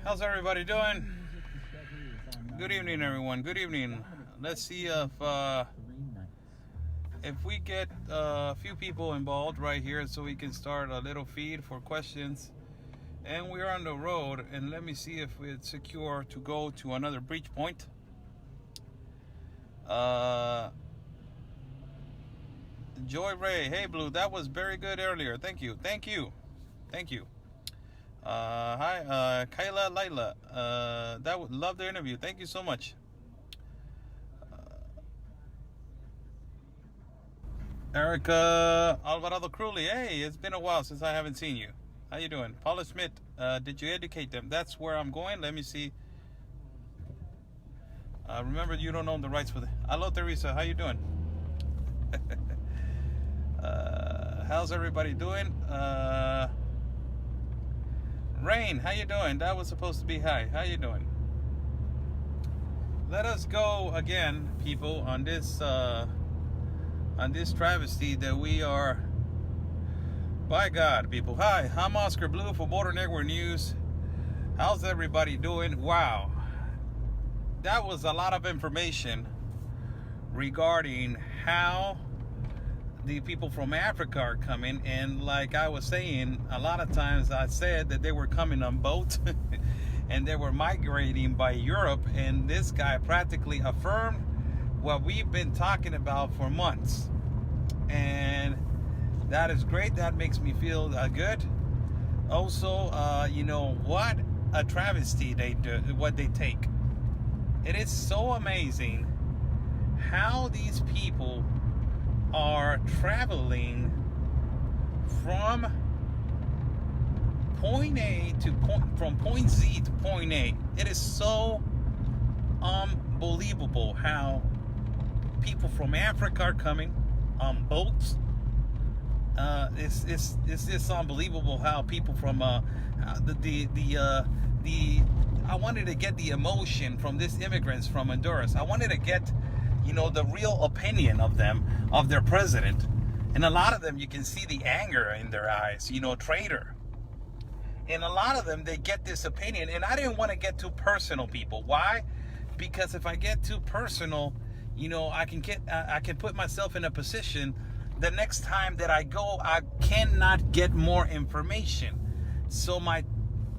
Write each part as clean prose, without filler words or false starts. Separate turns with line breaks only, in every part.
How's everybody doing? Good evening, everyone. Good evening. Let's see if we get a few people involved right here, so we can start a little feed for questions. And we're on the road, and let me see if it's secure to go to another breach point. Joy Ray, hey Blue, that was very good earlier. Thank you. Hi, Kayla Laila. Love the interview. Thank you so much. Erica Alvarado Crowley. Hey, it's been a while since I haven't seen you. How you doing? Paula Schmidt. Did you educate them? That's where I'm going. Let me see. Remember, you don't own the rights for the. Hello, Teresa. How you doing? How's everybody doing? Rain, how you doing? That was supposed to be hi. How you doing? Let us go again, people, on this travesty that we are. By God, people. Hi, I'm Oscar Blue for Border Network News. How's everybody doing? Wow, that was a lot of information regarding how the people from Africa are coming. And like I was saying, a lot of times I said that they were coming on boats and they were migrating by Europe, and this guy practically affirmed what we've been talking about for months. And that is great. That makes me feel good. Also, what a travesty they do, what they take. It is so amazing how these people are traveling from point A to from point Z to point A. It is so unbelievable how people from Africa are coming on boats. It's just unbelievable how people from I wanted to get the emotion from these immigrants from Honduras. I wanted to get the real opinion of them, of their president. And a lot of them, you can see the anger in their eyes, traitor. And a lot of them, they get this opinion. And I didn't want to get too personal, people. Why? Because if I get too personal, I can put myself in a position the next time that I go, I cannot get more information. So my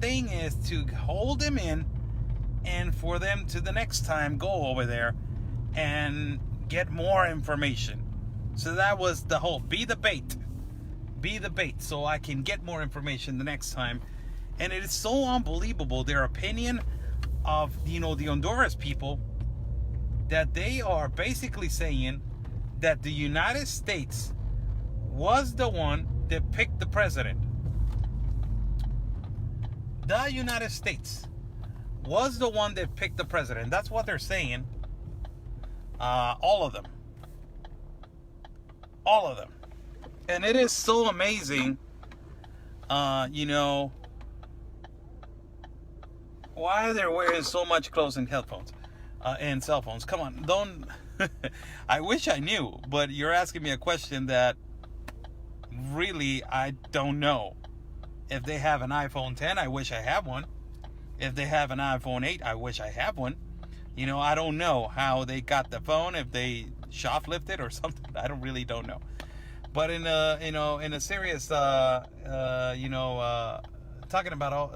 thing is to hold them in, and for them to the next time go over there and get more information. So that was the whole, be the bait, so I can get more information the next time. And it is so unbelievable, their opinion of the Honduras people, that they are basically saying that the United States was the one that picked the president. The United States was the one that picked the president. That's what they're saying. All of them. And it is so amazing, why they're wearing so much clothes and headphones and cell phones. Come on, don't. I wish I knew, but you're asking me a question that really I don't know. If they have an iPhone 10, I wish I have one. If they have an iPhone 8, I wish I have one. I don't know how they got the phone, if they shoplifted or something. I don't know. But in a serious, talking about,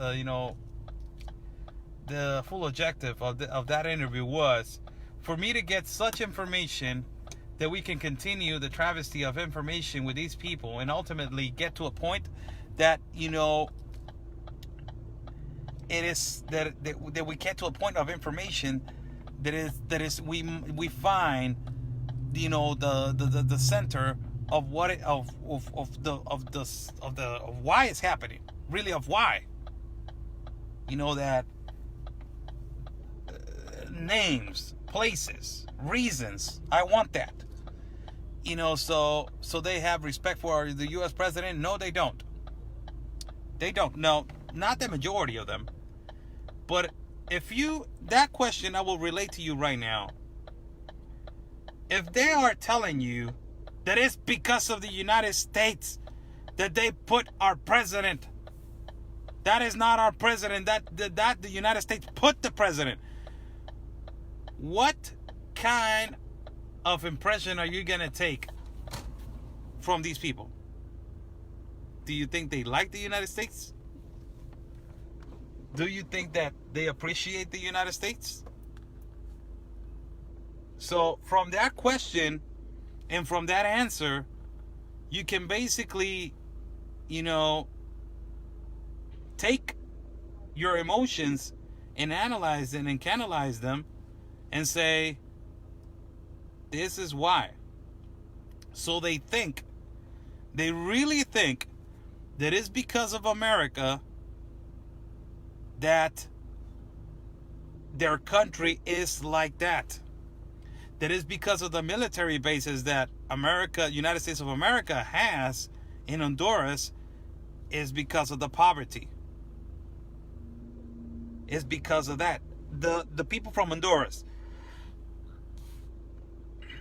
the full objective of that interview was for me to get such information that we can continue the travesty of information with these people, and ultimately get to a point that, it is that we get to a point of information that is we find the center of what it, of why it's happening, really, of why, that names, places, reasons. I want that, so they have respect for the U.S. president. No, they don't. No, not the majority of them. But that question I will relate to you right now. If they are telling you that it's because of the United States that they put our president, That is not our president. That the United States put the president. What kind of impression are you going to take from these people? Do you think they like the United States? Do you think that they appreciate the United States? So from that question and from that answer, you can basically, take your emotions and analyze them and canalize them and say, this is why. So they really think that it's because of America that their country is like that. That is because of the military bases that United States of America has in Honduras, is because of the poverty. It's because of that. The people from Honduras,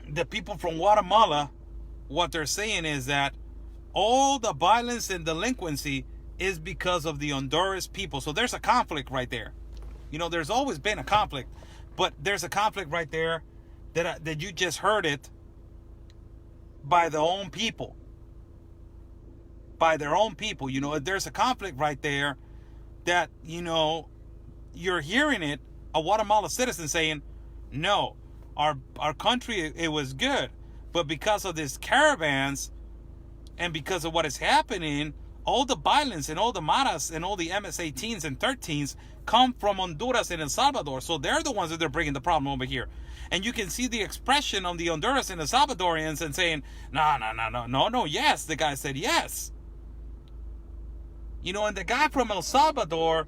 the people from Guatemala, what they're saying is that all the violence and delinquency is because of the Honduras people. So there's a conflict right there. There's always been a conflict, but there's a conflict right there that you just heard it by their own people. By their own people. There's a conflict right there that, you're hearing it, a Guatemala citizen saying, no, our country, it was good, but because of these caravans and because of what is happening, all the violence and all the maras and all the MS-18s and 13s come from Honduras and El Salvador. So they're the ones that are bringing the problem over here. And you can see the expression on the Honduras and the Salvadorians and saying, no, yes. The guy said yes. And the guy from El Salvador,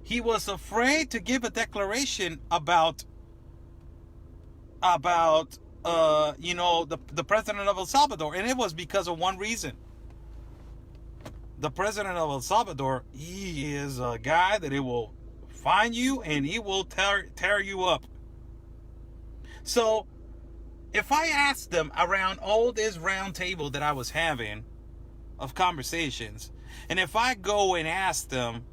he was afraid to give a declaration about the president of El Salvador. And it was because of one reason. The president of El Salvador, he is a guy that it will find you and he will tear you up. So if I asked them around all this round table that I was having of conversations, and if I go and ask them,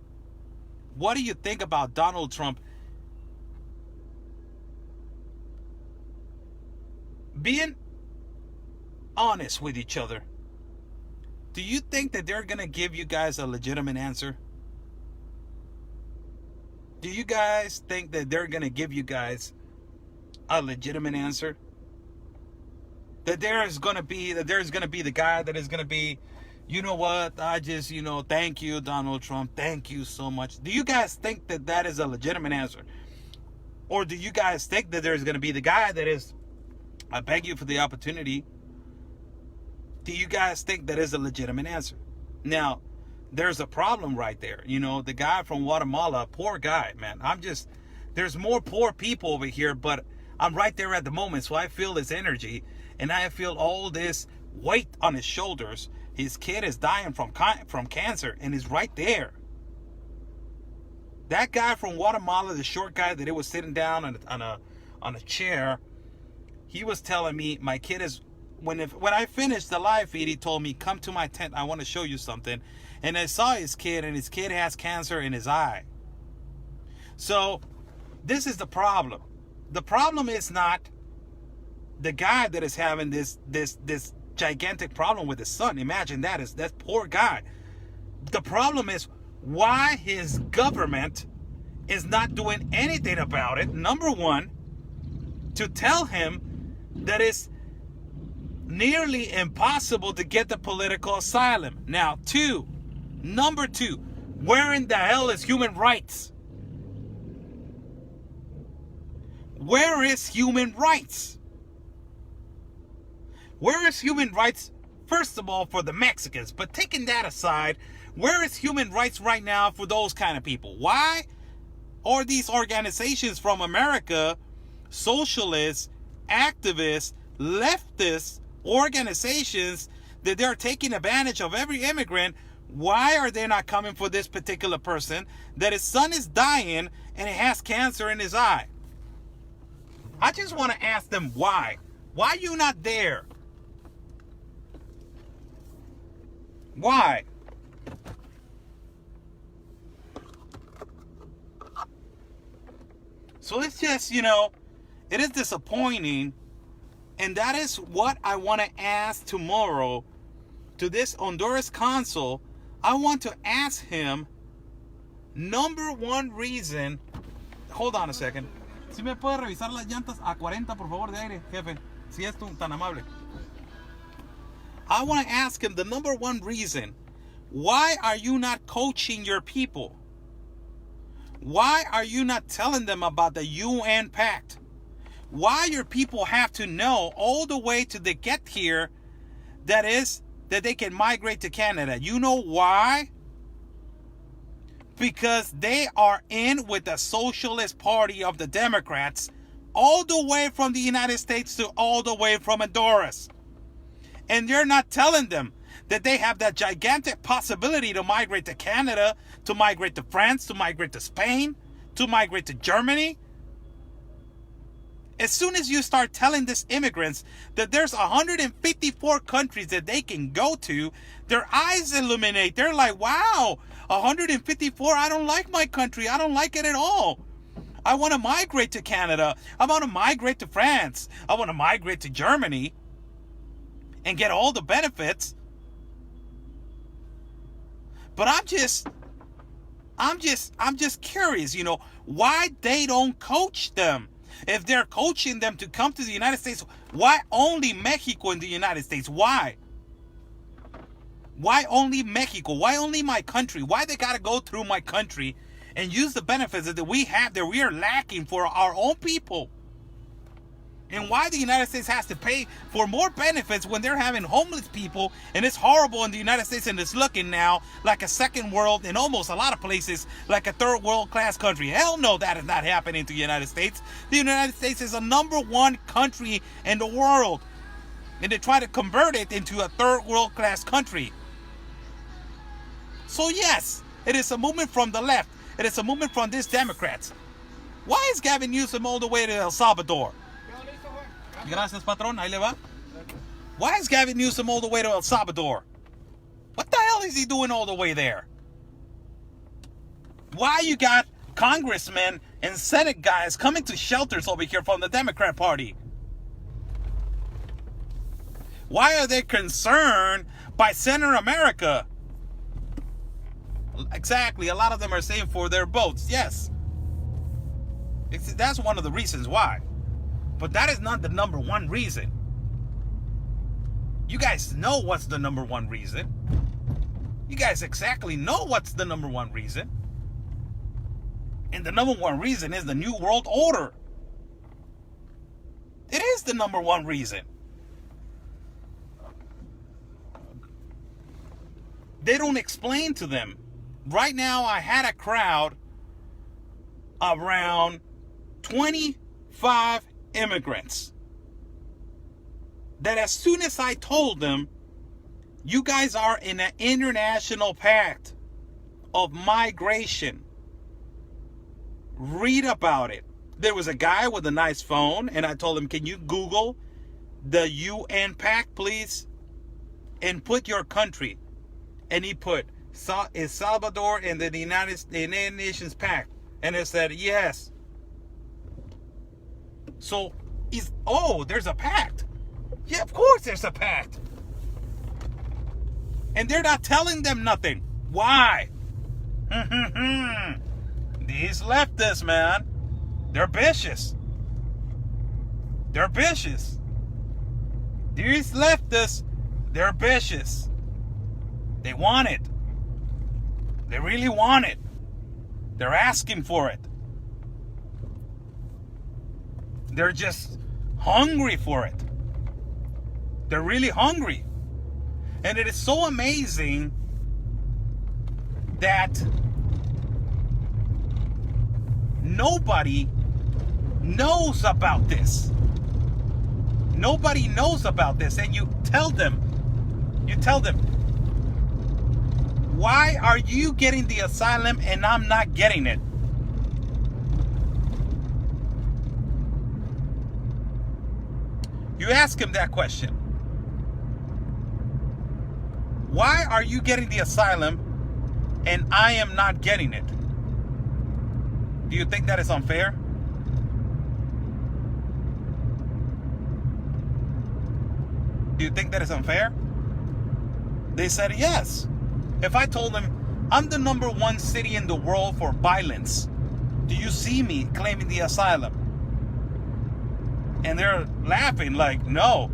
what do you think about Donald Trump? Being honest with each other, do you think that they're going to give you guys a legitimate answer? Do you guys think that they're going to give you guys a legitimate answer? That there's going to be the guy that is going to be, you know what, I just, thank you, Donald Trump, thank you so much. Do you guys think that that is a legitimate answer? Or do you guys think that there's going to be the guy that is, I beg you for the opportunity? Do you guys think that is a legitimate answer? Now, there's a problem right there. The guy from Guatemala, poor guy, man. There's more poor people over here, but I'm right there at the moment, so I feel his energy, and I feel all this weight on his shoulders. His kid is dying from cancer, and he's right there. That guy from Guatemala, the short guy that it was sitting down on a chair, he was telling me, my kid is, when I finished the live feed, he told me, come to my tent, I want to show you something. And I saw his kid, and his kid has cancer in his eye. So this is the problem. The problem is not the guy that is having this gigantic problem with his son. Imagine that poor guy. The problem is why his government is not doing anything about it. Number one, to tell him that it's nearly impossible to get the political asylum. Now, number two, where in the hell is human rights? Where is human rights? Where is human rights, first of all, for the Mexicans? But taking that aside, where is human rights right now for those kind of people? Why are these organizations from America, socialists, activists, leftists, organizations, that they're taking advantage of every immigrant? Why are they not coming for this particular person that his son is dying and he has cancer in his eye? I just want to ask them why. Why are you not there? Why? So it's just, it is disappointing. And that is what I want to ask tomorrow to this Honduras consul. I want to ask him, number one reason. Hold on a second. Si me puede revisar las llantas a 40, por favor, de aire, jefe. Si es tan amable. I want to ask him the number one reason. Why are you not coaching your people? Why are you not telling them about the UN Pact? Why your people have to know all the way to they get here that they can migrate to Canada? You know why? Because they are in with the Socialist Party of the Democrats, all the way from the United States to all the way from Honduras. And they're not telling them that they have that gigantic possibility to migrate to Canada, to migrate to France, to migrate to Spain, to migrate to Germany. As soon as you start telling these immigrants that there's 154 countries that they can go to, their eyes illuminate. They're like, wow, 154, I don't like my country. I don't like it at all. I want to migrate to Canada. I want to migrate to France. I want to migrate to Germany and get all the benefits. But I'm just curious, why they don't coach them. If they're coaching them to come to the United States, why only Mexico in the United States? Why? Why only Mexico? Why only my country? Why they got to go through my country and use the benefits that we have that we are lacking for our own people? And why the United States has to pay for more benefits when they're having homeless people, and it's horrible in the United States, and it's looking now like a second world, in almost a lot of places like a third world class country. Hell no, that is not happening to the United States. The United States is a number one country in the world, and they try to convert it into a third world class country. So yes, it is a movement from the left. It is a movement from these Democrats. Why is Gavin Newsom all the way to El Salvador? Gracias, patron. Ahí le va. Why is Gavin Newsom all the way to El Salvador? What the hell is he doing all the way there? Why you got congressmen and Senate guys coming to shelters over here from the Democrat Party? Why are they concerned by Center America? Exactly. A lot of them are saying for their votes. Yes. That's one of the reasons why. But that is not the number one reason. You guys know what's the number one reason. You guys exactly know what's the number one reason. And the number one reason is the New World Order. It is the number one reason. They don't explain to them. Right now, I had a crowd around 25 immigrants that as soon as I told them, you guys are in an international pact of migration, read about it. There was a guy with a nice phone, and I told him, can you Google the UN Pact, please? And put your country. And he put El Salvador in the United Nations Pact. And it said, yes. So, there's a pact. Yeah, of course there's a pact. And they're not telling them nothing. Why? These leftists, man, they're vicious. They're vicious. These leftists, they're vicious. They want it. They really want it. They're asking for it. They're just hungry for it. They're really hungry. And it is so amazing that nobody knows about this. Nobody knows about this. And you tell them, why are you getting the asylum and I'm not getting it? You ask him that question. Why are you getting the asylum and I am not getting it? Do you think that is unfair? do you think that is unfair? They said yes. If I told them, I'm the #1 city in the world for violence, do you see me claiming the asylum? And they're laughing like, no.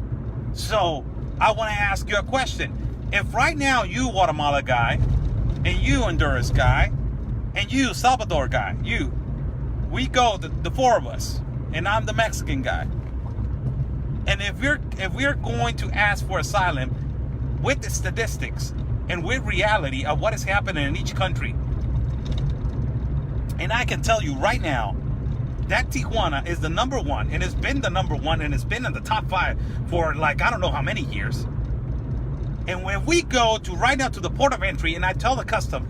So I want to ask you a question. If right now you Guatemala guy, and you Honduras guy, and you Salvador guy, we go, the four of us, and I'm the Mexican guy. And if we're going to ask for asylum with the statistics and with reality of what is happening in each country, and I can tell you right now that Tijuana is the #1, and it's been the #1, and it's been in the top 5 for like I don't know how many years. And when we go to right now to the port of entry, and I tell the custom,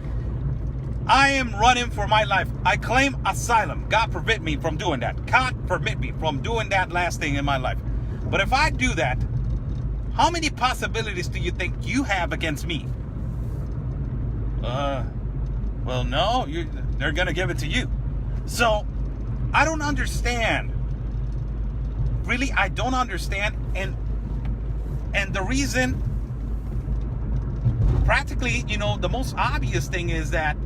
I am running for my life. I claim asylum. God forbid me from doing that. God forbid me from doing that last thing in my life. But if I do that, how many possibilities do you think you have against me? Well, no, they're going to give it to you. So, I don't understand. Really, I don't understand. And the reason, practically, the most obvious thing is that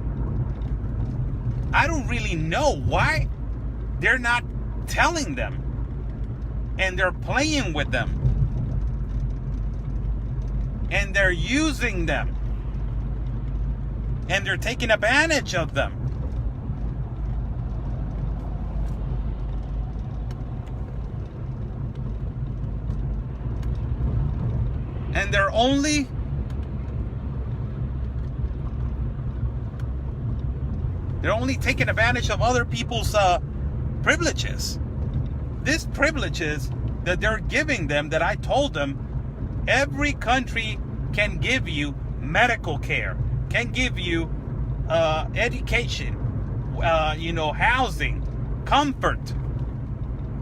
I don't really know why they're not telling them. And they're playing with them. And they're using them. And they're taking advantage of them. And they're only taking advantage of other people's privileges. These privileges that they're giving them, that I told them, every country can give you medical care, can give you education, housing, comfort.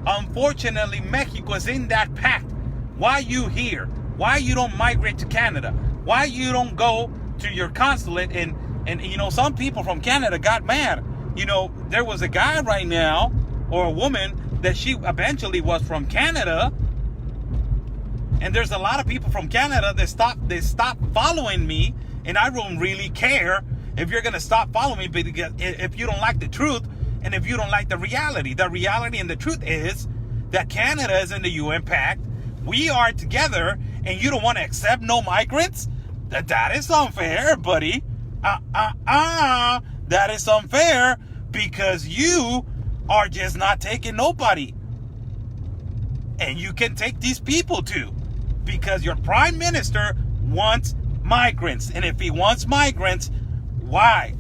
Unfortunately, Mexico is in that pact. Why you here? Why you don't migrate to Canada? Why you don't go to your consulate? And some people from Canada got mad. There was a guy right now, or a woman, that she eventually was from Canada. And there's a lot of people from Canada that stopped following me. And I don't really care if you're going to stop following me, because if you don't like the truth, and if you don't like the reality. The reality and the truth is that Canada is in the UN Pact. We are together, and you don't want to accept no migrants? That is unfair, buddy. That is unfair, because you are just not taking nobody. And you can take these people too, because your prime minister wants migrants. And if he wants migrants, why?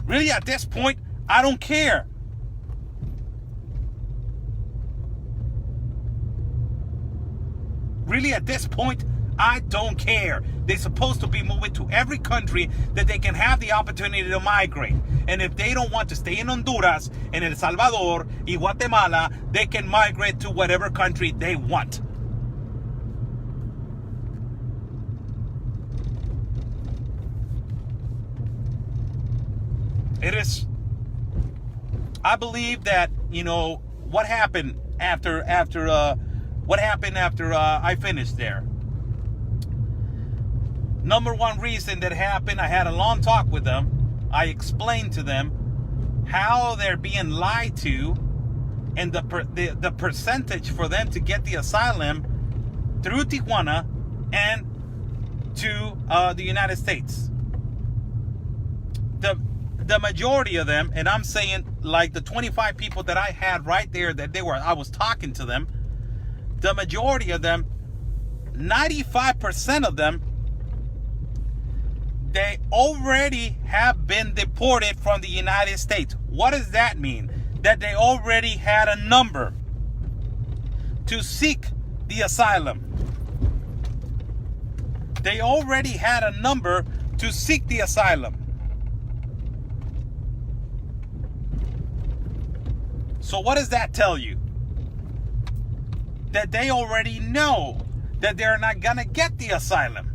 Really, at this point, I don't care. Really, at this point, I don't care. They're supposed to be moving to every country that they can have the opportunity to migrate. And if they don't want to stay in Honduras, and El Salvador, and Guatemala, they can migrate to whatever country they want. It is, I believe that, what happened after I finished there. #1 reason that happened, I had a long talk with them. I explained to them how they're being lied to, and the percentage for them to get the asylum through Tijuana and to the United States. The majority of them, and I'm saying like the 25 people that I had right there that I was talking to them, the majority of them, 95% of them, they already have been deported from the United States. What does that mean? That they already had a number to seek the asylum. They already had a number to seek the asylum. So what does that tell you? That they already know that they're not gonna get the asylum.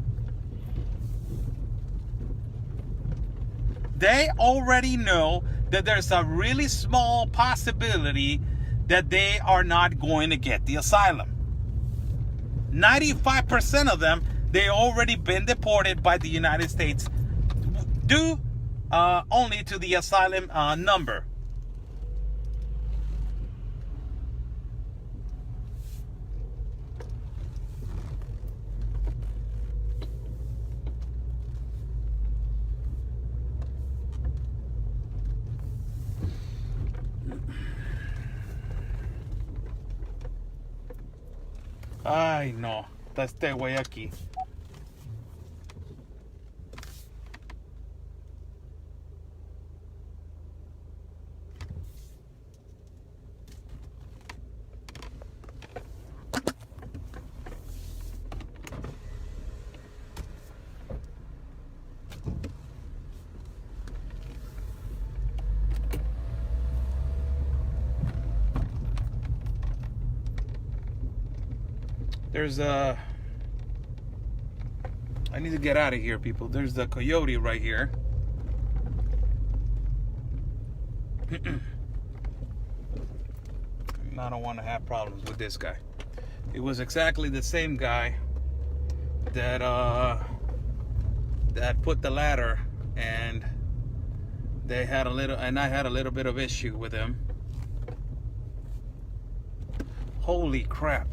They already know that there's a really small possibility that they are not going to get the asylum. 95% of them, they already been deported by the United States due only to the asylum number. Ay, no, está este güey aquí. There's I need to get out of here, people. There's the coyote right here. I don't want to have problems with this guy. It was exactly the same guy that that put the ladder, and I had a little bit of issue with him. Holy crap.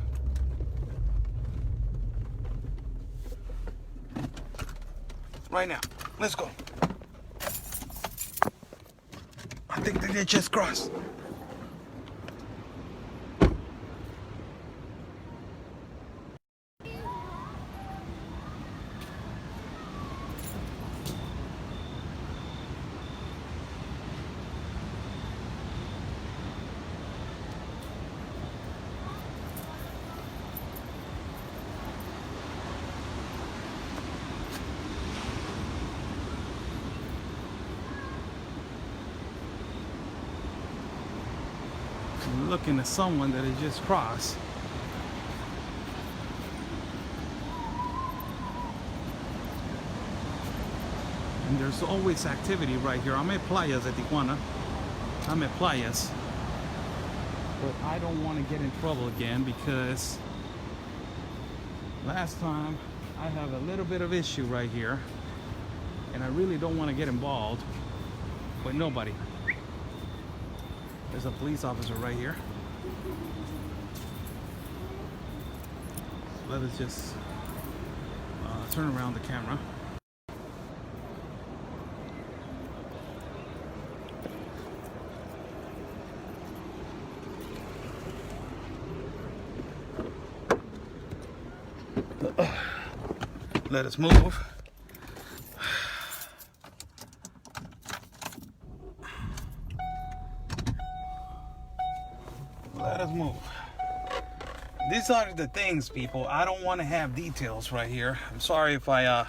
Right now, let's go. I think that they just crossed. Looking at someone that has just crossed. And there's always activity right here. I'm at Playas at Tijuana. I'm at Playas. But I don't want to get in trouble again, because last time I have a little bit of issue right here, and I really don't want to get involved with nobody. There's a police officer right here. So let us just turn around the camera. Let us move. Let us move. These are the things, people. I don't want to have details right here. I'm sorry if I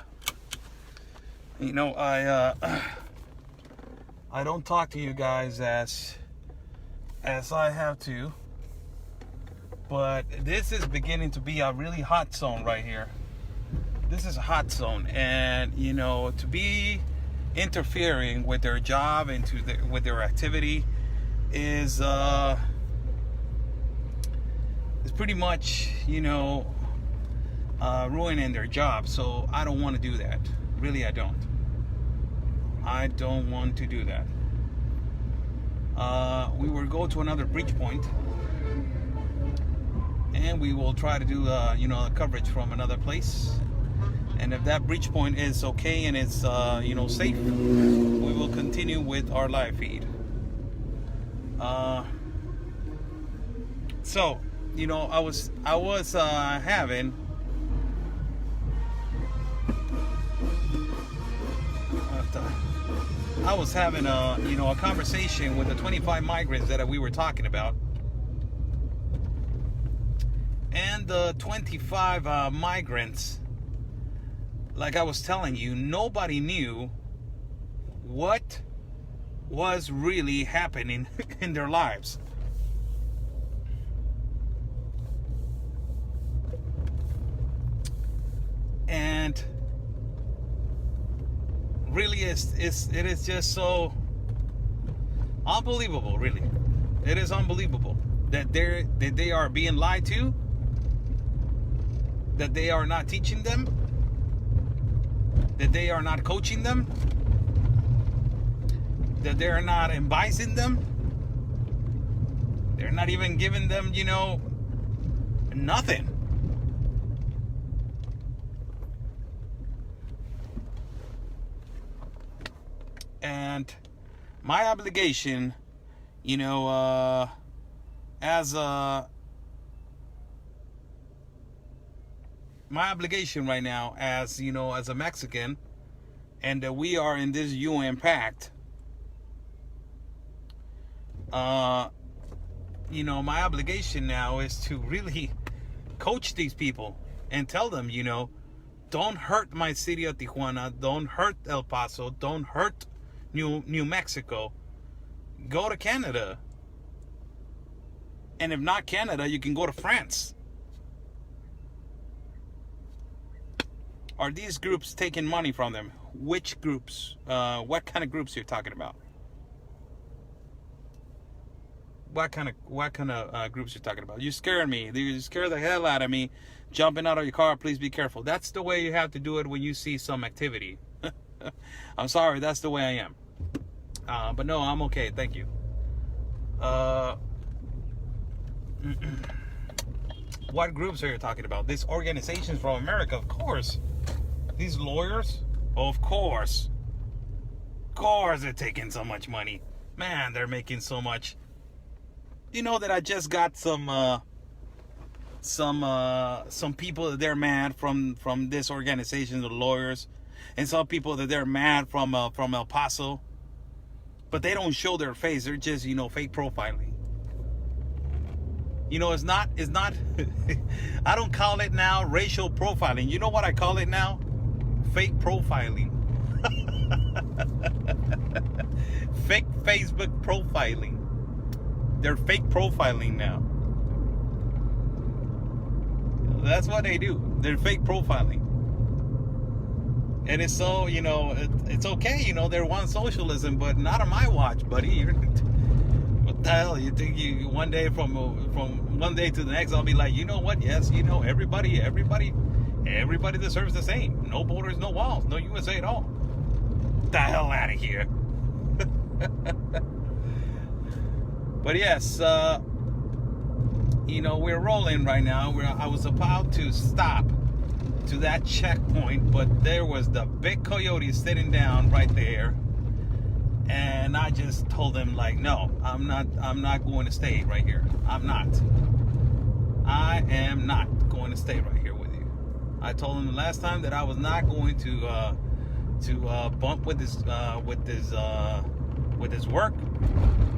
I don't talk to you guys as I have to. But this is beginning to be a really hot zone right here. This is a hot zone, and to be interfering with their job and with their activity is pretty much ruining their job. So I don't want to do that. Really, I don't want to do that. We will go to another breach point, and we will try to do coverage from another place. And if that breach point is okay and it's safe, we will continue with our live feed. So I was having a conversation with the 25 migrants that we were talking about. And the 25 migrants, like I was telling you, nobody knew what was really happening in their lives. And really it is just so unbelievable. Really, it is unbelievable that they are being lied to, that they are not teaching them, that they are not coaching them, that they're not advising them. They're not even giving them, nothing. And my obligation, my obligation right now, as a Mexican, and that we are in this UN pact, my obligation now is to really coach these people and tell them, don't hurt my city of Tijuana, don't hurt El Paso, don't hurt New Mexico. Go to Canada. And if not Canada, you can go to France. Are these groups taking money from them? Which groups? What kind of groups you're talking about? What kind of groups you're talking about? You scared me. You scared the hell out of me. Jumping out of your car. Please be careful. That's the way you have to do it when you see some activity. I'm sorry. That's the way I am. But no, I'm okay. Thank you. What groups are you talking about? These organizations from America, of course. These lawyers, of course. Of course they're taking so much money. Man, they're making so much. You know that I just got some people that they're mad from this organization, the lawyers, and some people that they're mad from El Paso, but they don't show their face. They're just fake profiling. It's not. I don't call it now racial profiling. You know what I call it now? Fake profiling. Fake Facebook profiling. They're fake profiling now. That's what they do. They're fake profiling. And it's so, it's okay, they want socialism, but not on my watch, buddy. What the hell? You think one day from one day to the next, I'll be like, you know what? Yes, everybody deserves the same. No borders, no walls, no USA at all. Get the hell out of here. But yes, we're rolling right now. I was about to stop to that checkpoint, but there was the big coyote sitting down right there, and I just told him, like, no, I'm not going to stay right here. I am not going to stay right here with you. I told him the last time that I was not going to bump with his work.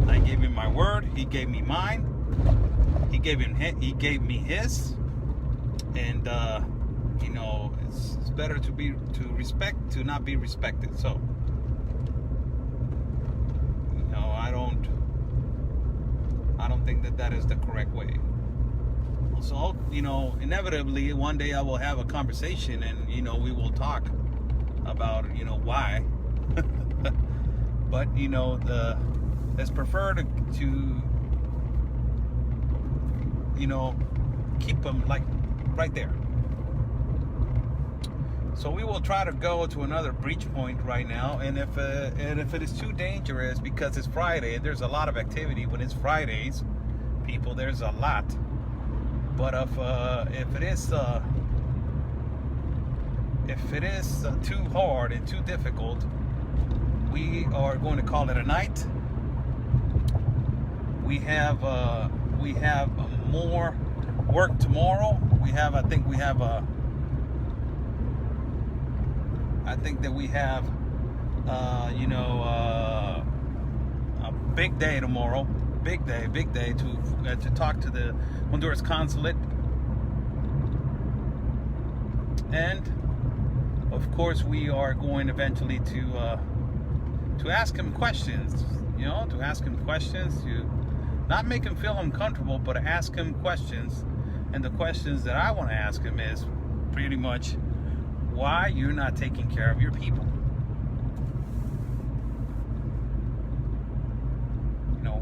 I gave him my word. He gave me mine. He gave me his. And it's better to respect to not be respected. So I don't think that is the correct way. So inevitably one day I will have a conversation, and we will talk about why. But it's preferred to keep them like right there. So we will try to go to another breach point right now, and if it is too dangerous, because it's Friday and there's a lot of activity when it's Fridays, people, there's a lot. But if it is too hard and too difficult, we are going to call it a night. We have more work tomorrow. I think that we have a big day tomorrow. Big day to talk to the Honduras consulate, and of course we are going eventually to ask him questions. To ask him questions, to not make him feel uncomfortable, but to ask him questions. And the questions that I want to ask him is pretty much why you're not taking care of your people.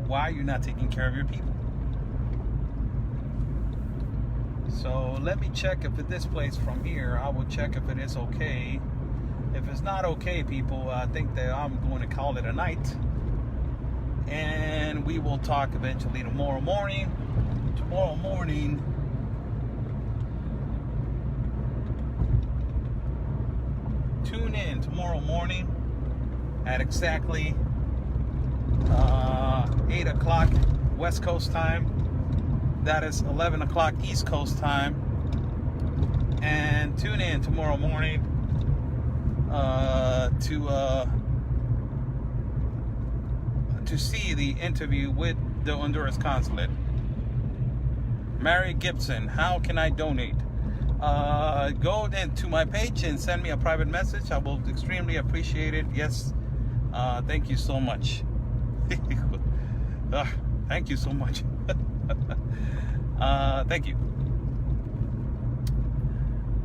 Why you're not taking care of your people. So let me check if this place from here, I will check if it is okay. If it's not okay, people, I think that I'm going to call it a night. And we will talk eventually tomorrow morning. Tomorrow morning, tune in tomorrow morning at exactly 8 o'clock West Coast time. That is 11 o'clock East Coast time. And tune in tomorrow morning to see the interview with the Honduras consulate. Mary Gibson, how can I donate? Go into my page and send me a private message. I will extremely appreciate it. Yes, thank you so much. Thank you so much. Thank you.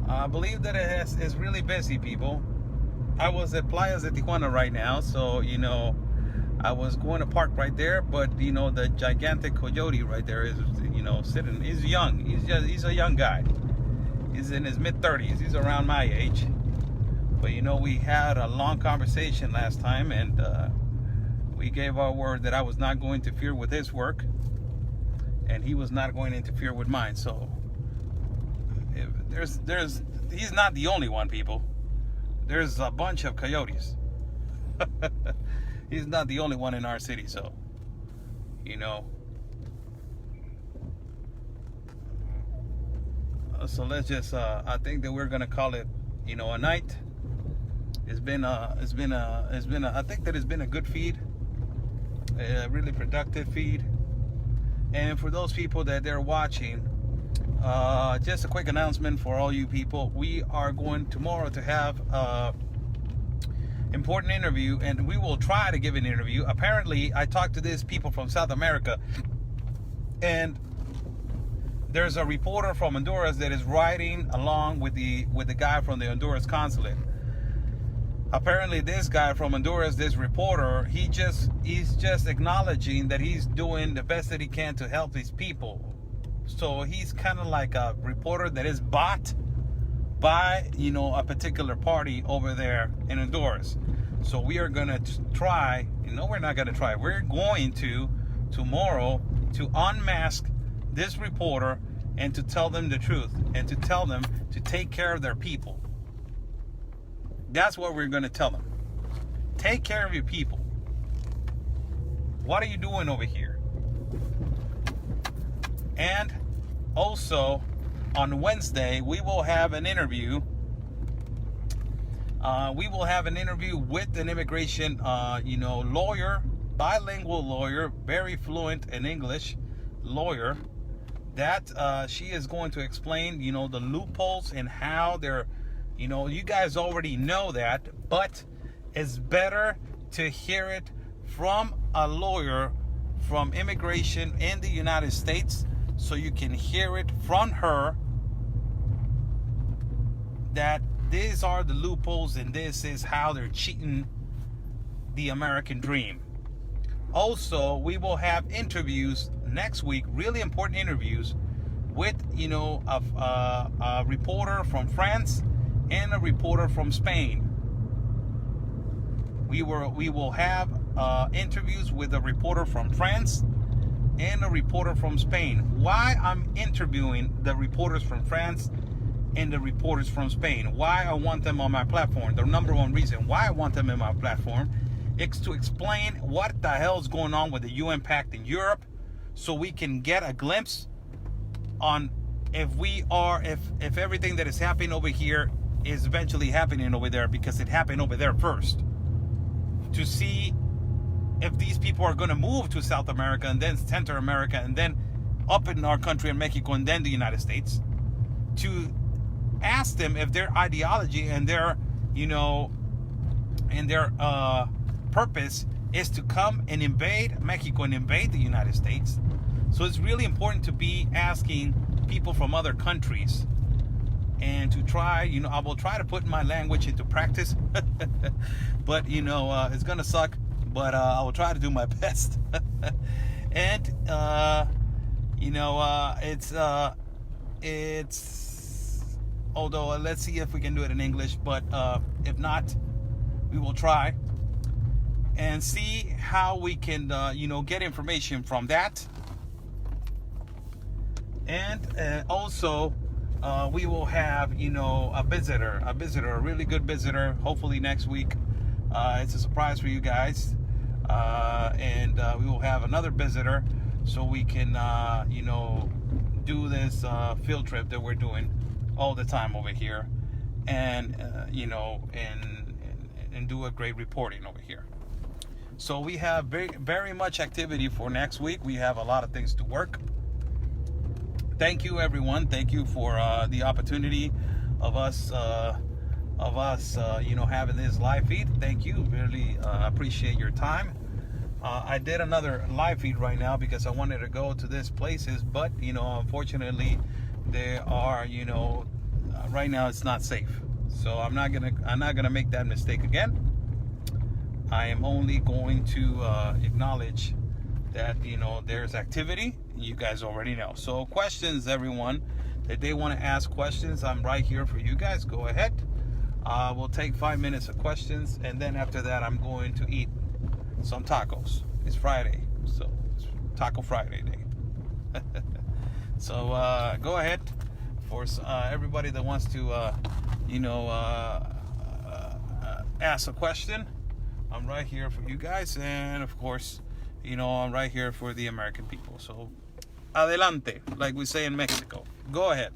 I believe that it's really busy, people. I was at Playas de Tijuana right now, so you know, I was going to park right there, but you know, the gigantic coyote right there is, you know, sitting. He's young. He's a young guy. He's in his mid-30s. He's around my age. But you know, we had a long conversation last time, and we gave our word that I was not going to interfere with his work, and he was not going to interfere with mine. So he's not the only one, people. There's a bunch of coyotes. He's not the only one in our city, so you know. So let's just I think that we're gonna call it, you know, a night. I think that it's been a good feed, a really productive feed. And for those people that they're watching, just a quick announcement for all you people. We are going tomorrow to have important interview, and we will try to give an interview. Apparently, I talked to these people from South America, and there's a reporter from Honduras that is riding along with the guy from the Honduras consulate. Apparently, this guy from Honduras, this reporter, he's just acknowledging that he's doing the best that he can to help these people. So he's kind of like a reporter that is bought by, you know, a particular party over there in Honduras. So we are gonna try. You know, we're not gonna try. We're going to tomorrow to unmask this reporter and to tell them the truth and to tell them to take care of their people. That's what we're going to tell them. Take care of your people. What are you doing over here? And also on Wednesday, we will have an interview. With an immigration, lawyer, bilingual lawyer, very fluent in English lawyer. That she is going to explain, you know, the loopholes and how they're, you know, you guys already know that, but it's better to hear it from a lawyer from immigration in the United States, so you can hear it from her that these are the loopholes and this is how they're cheating the American dream. Also, we will have interviews next week, really important interviews with, you know, a reporter from France and a reporter from Spain. We will have interviews with a reporter from France and a reporter from Spain. Why I'm interviewing the reporters from France and the reporters from Spain? Why I want them on my platform? The number one reason why I want them in my platform is to explain what the hell is going on with the UN Pact in Europe, so we can get a glimpse on if everything that is happening over here is eventually happening over there, because it happened over there first. To see if these people are going to move to South America and then Central America and then up in our country in Mexico and then the United States, to ask them if their ideology and their, you know, and their purpose is to come and invade Mexico and invade the United States. So it's really important to be asking people from other countries, and to try, you know, I will try to put my language into practice, but you know, it's gonna suck, but I will try to do my best. And you know, it's It's, although let's see if we can do it in English, but if not, we will try and see how we can, get information from that. And also, we will have, a visitor, a really good visitor, hopefully next week. It's a surprise for you guys. And we will have another visitor so we can, do this field trip that we're doing all the time over here. And, and do a great reporting over here. So we have very, very much activity for next week. We have a lot of things to work. Thank you, everyone. Thank you for the opportunity of us, having this live feed. Thank you. Really appreciate your time. I did another live feed right now because I wanted to go to these places, but unfortunately, they are, right now it's not safe. So I'm not gonna make that mistake again. I am only going to acknowledge that there's activity. You guys already know. So questions, everyone, that they want to ask questions, I'm right here for you guys. Go ahead. We'll take 5 minutes of questions, and then after that, I'm going to eat some tacos. It's Friday, so it's Taco Friday day. So go ahead for everybody that wants to, ask a question. I'm right here for you guys, and of course, I'm right here for the American people. So, adelante, like we say in Mexico. Go ahead.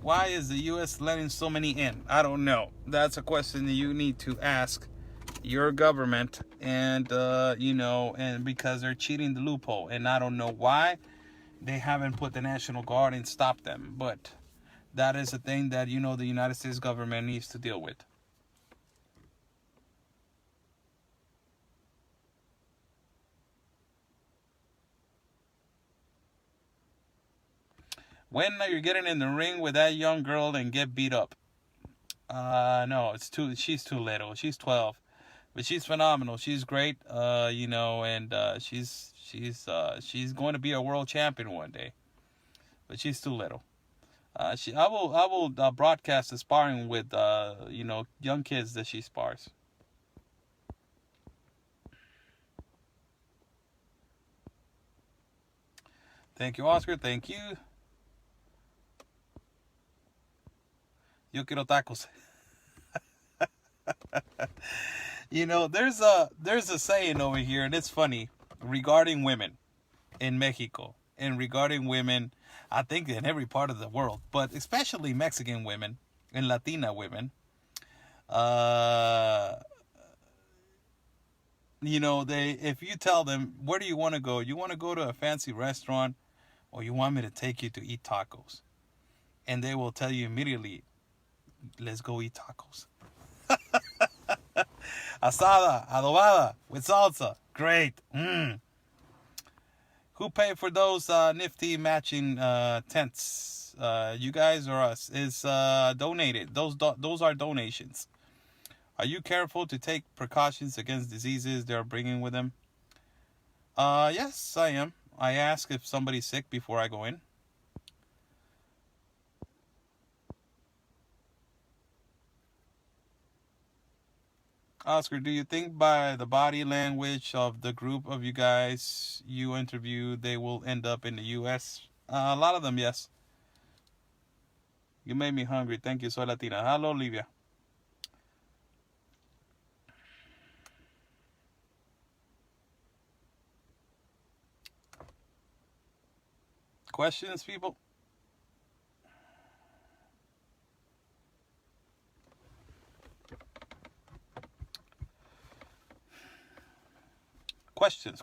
Why is the U.S. letting so many in? I don't know. That's a question that you need to ask your government, and and because they're cheating the loophole, and I don't know why they haven't put the National Guard and stopped them, but that is a thing that the United States government needs to deal with. When are you getting in the ring with that young girl and get beat up? No, she's too little. She's 12. But she's phenomenal. She's great, and she's going to be a world champion one day. But she's too little. I will broadcast the sparring with young kids that she spars. Thank you, Oscar. Thank you. Yo quiero tacos. There's a saying over here, and it's funny, regarding women in Mexico, and regarding women, I think, in every part of the world, but especially Mexican women and Latina women. If you tell them, where do you want to go? You want to go to a fancy restaurant, or you want me to take you to eat tacos? And they will tell you immediately, let's go eat tacos. Asada, adobada, with salsa. Great. Who paid for those nifty matching tents? You guys or us? Is donated. Those are donations. Are you careful to take precautions against diseases they're bringing with them? Yes, I am. I ask if somebody's sick before I go in. Oscar, do you think by the body language of the group of you guys you interviewed, they will end up in the U.S.? A lot of them, yes. You made me hungry. Thank you, Soy Latina. Hello, Olivia. Questions, people? Questions.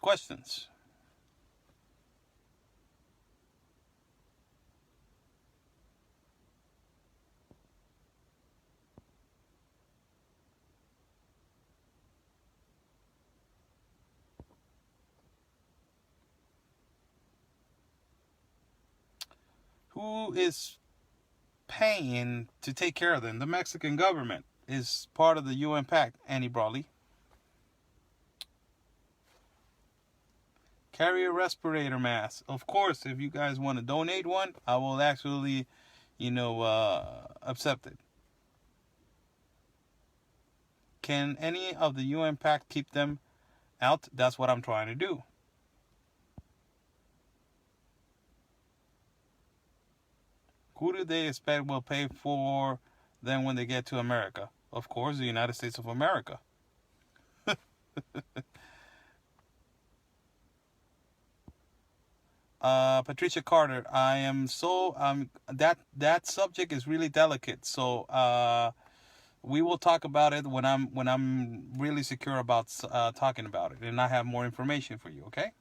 Who is paying to take care of them? The Mexican government is part of the UN Pact, Annie Brawley. Carry a respirator mask. Of course, if you guys want to donate one, I will actually, accept it. Can any of the UN Pact keep them out? That's what I'm trying to do. Who do they expect will pay for them when they get to America? Of course, the United States of America. Patricia Carter, I am so that subject is really delicate. So we will talk about it when I'm really secure about talking about it, and I have more information for you. Okay.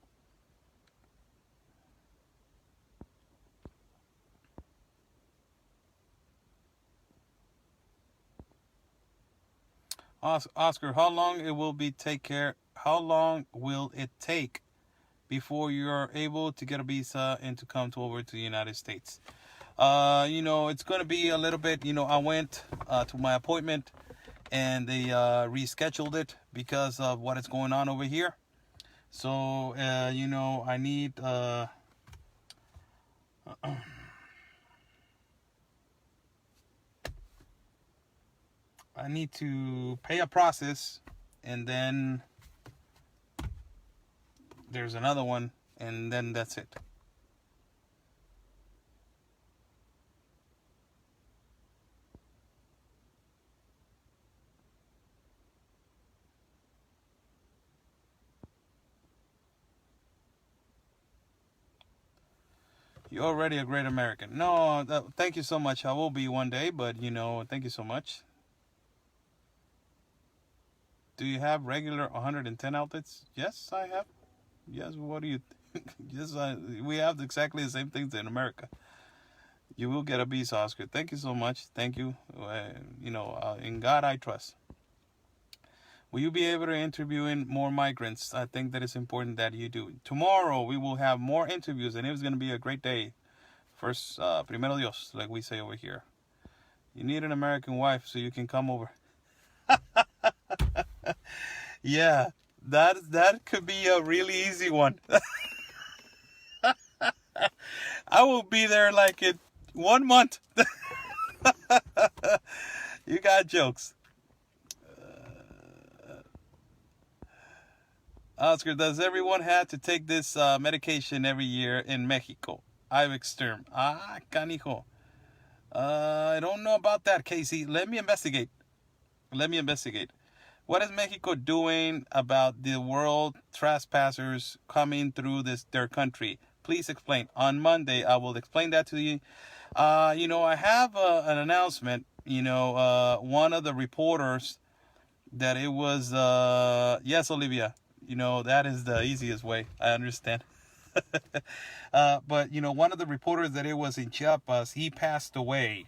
Oscar, how long it will be take care? How long will it take before you're able to get a visa and to come over to the United States? It's going to be a little bit. I went to my appointment and they rescheduled it because of what is going on over here. So, I need I need to pay a process, and then there's another one, and then that's it. You're already a great American. No, thank you so much. I will be one day, but thank you so much. Do you have regular 110 outlets? Yes, I have. Yes, what do you think? Yes, we have exactly the same things in America. You will get a visa, Oscar. Thank you so much. Thank you. In God I trust. Will you be able to interview in more migrants? I think that it's important that you do. Tomorrow we will have more interviews, and it was going to be a great day. First, primero Dios, like we say over here. You need an American wife so you can come over. Yeah, that could be a really easy one. I will be there like in 1 month. You got jokes. Oscar, does everyone have to take this medication every year in Mexico? Ivermectin. Canijo. I don't know about that, Casey. Let me investigate. What is Mexico doing about the world trespassers coming through their country? Please explain. On Monday, I will explain that to you. I have an announcement. One of the reporters that it was, yes, Olivia, that is the easiest way. I understand. But, one of the reporters that it was in Chiapas, he passed away.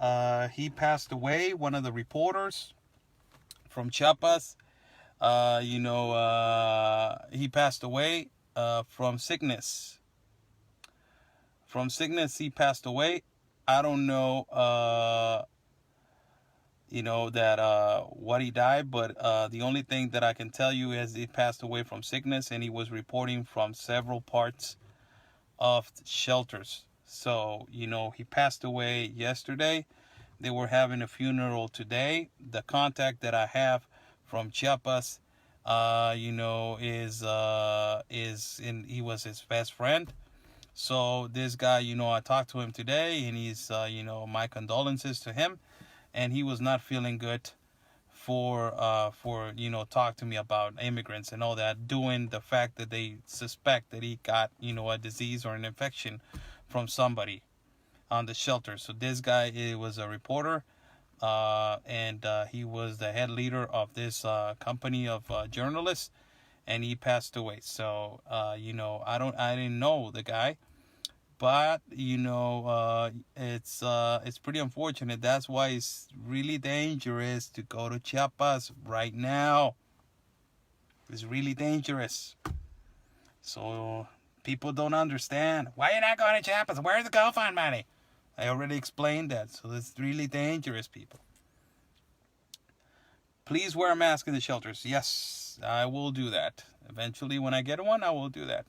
One of the reporters from Chiapas, he passed away from sickness. From sickness, he passed away. I don't know, that what he died, but the only thing that I can tell you is he passed away from sickness, and he was reporting from several parts of shelters. So, he passed away yesterday. They were having a funeral today. The contact that I have from Chiapas, he was his best friend. So this guy, I talked to him today, and he's, my condolences to him. And he was not feeling good for talk to me about immigrants and all that, doing the fact that they suspect that he got, a disease or an infection from somebody on the shelter. So this guy, it was a reporter, and he was the head leader of this company of journalists, and he passed away. So I didn't know the guy, but it's pretty unfortunate. That's why it's really dangerous to go to Chiapas right now. It's really dangerous. So People don't understand. Why are you not going to Chiapas? Where's the GoFund money? I already explained that. So it's really dangerous, people. Please wear a mask in the shelters. Yes, I will do that. Eventually, when I get one, I will do that.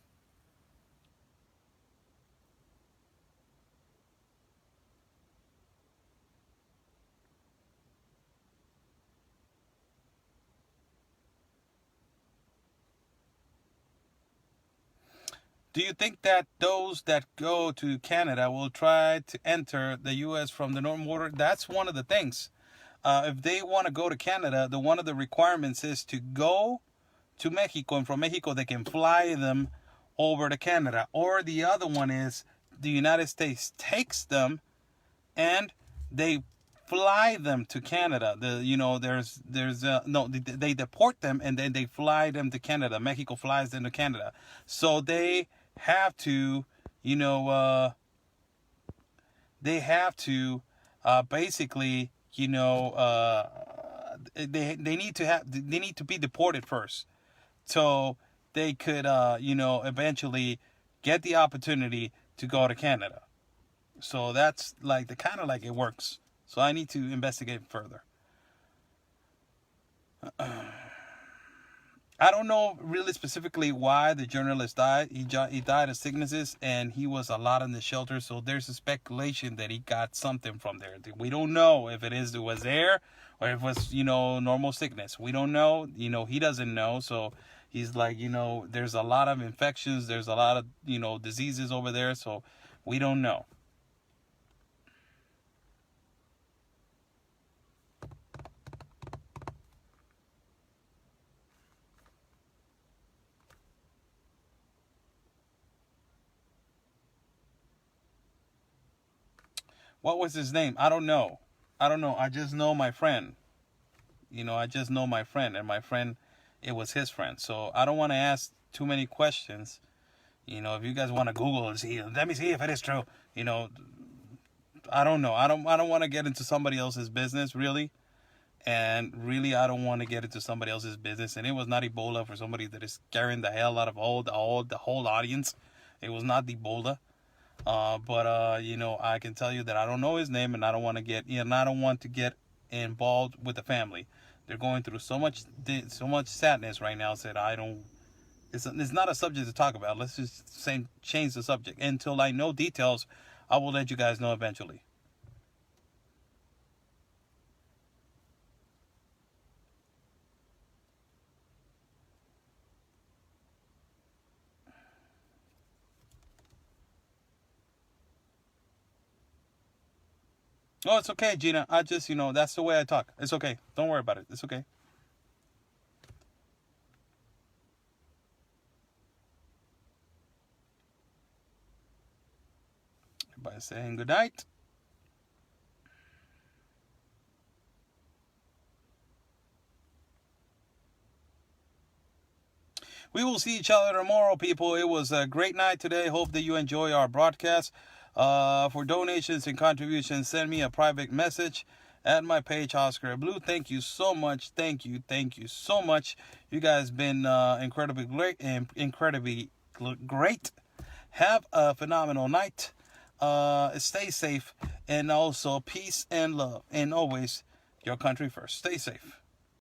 Do you think that those that go to Canada will try to enter the U.S. from the northern border? That's one of the things. If they want to go to Canada, one of the requirements is to go to Mexico, and from Mexico they can fly them over to Canada. Or the other one is the United States takes them and they fly them to Canada. They deport them and then they fly them to Canada. Mexico flies them to Canada. So they have to, basically, they need to be deported first, so they could, eventually get the opportunity to go to Canada. So that's like the kind of like it works. So I need to investigate further. I don't know really specifically why the journalist died. He died of sicknesses, and he was a lot in the shelter. So there's a speculation that he got something from there. We don't know if it was there or if it was, normal sickness. We don't know. He doesn't know. So he's like, there's a lot of infections. There's a lot of, diseases over there. So we don't know. What was his name? I don't know. I just know my friend. I just know my friend, and my friend, it was his friend. So I don't want to ask too many questions. If you guys want to Google and see, let me see if it is true. I don't know. I don't want to get into somebody else's business, really. And really, I don't want to get into somebody else's business. And it was not Ebola for somebody that is scaring the hell out of the whole audience. It was not Ebola. But I can tell you that I don't know his name, and I don't want to get involved with the family. They're going through so much sadness right now. Said I don't. It's not a subject to talk about. Let's just change the subject. Until I know details, I will let you guys know eventually. Oh, it's okay, Gina. I just, that's the way I talk. It's okay. Don't worry about it. It's okay. By saying good night. We will see each other tomorrow, people. It was a great night today. Hope that you enjoy our broadcast. For donations and contributions, send me a private message at my page, Oscar Blue. Thank you so much. Thank you so much. You guys been incredibly great. Have a phenomenal night. Stay safe, and also peace and love, and always your country first. Stay safe.